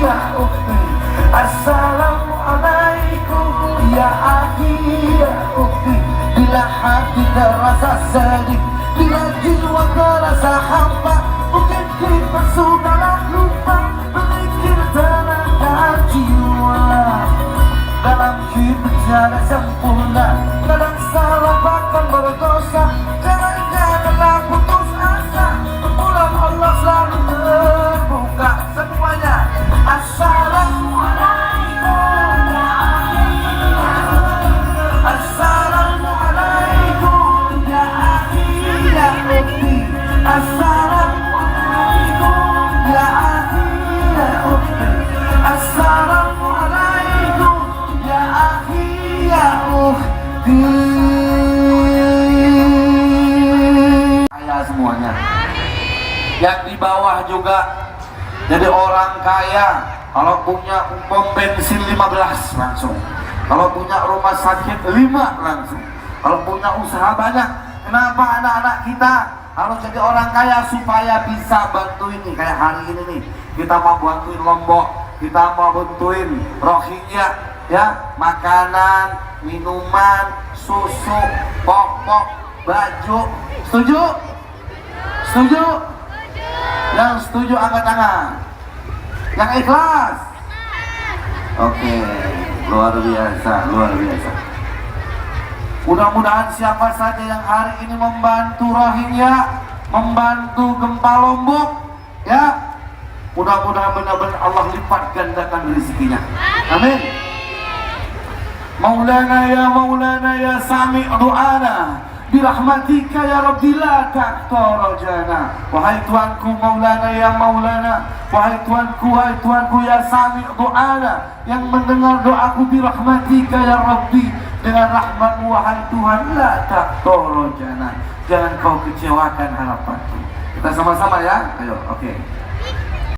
ya ukhti. Assalamualaikum ya akhi ya ukhti. Bila hati terasa sedih, bila jiwa terasa hampa, mungkin kita sudahlah lupa berpikir tenaga jiwa. Dalam hidup tiada sempurna, kadang salah bahkan berdosa. Janganlah putus asa, pulang Allah selalu terbuka. Semuanya Assalamualaikum ya akhi. Assalamualaikum ya akhi ya ukhti. Assalamualaikum ya akhi ya ukhti. Assalamualaikum ya akhi ya ukhti. Kaya semuanya. Yang di bawah juga jadi orang kaya. Kalau punya pom bensin 15 langsung. Kalau punya rumah sakit 5 langsung. Kalau punya usaha banyak. Kenapa anak-anak kita harus jadi orang kaya? Supaya bisa bantu ini. Kayak hari ini nih, kita mau bantuin Lombok, kita mau bantuin Rohingya, ya, makanan, minuman, susu, popok, baju. Setuju? Setuju? Yang setuju angkat tangan. Yang ikhlas? Oke, luar biasa, luar biasa. Mudah-mudahan siapa saja yang hari ini membantu Rohingya, membantu gempa Lombok, ya, mudah-mudahan benar-benar Allah lipat gandakan rezekinya. Amin. Maulana ya sami' du'ana, birahmatika ya Rabbi la taqtar jana. Wahai Tuanku Maulana, wahai Tuanku ya sami' du'ana, yang mendengar doaku, birahmatika ya Rabbi, dengan rahmatmu wahai Tuhan, la taqtar jana, jangan kau kecewakan harapanku. Kita sama-sama ya, ayo, oke.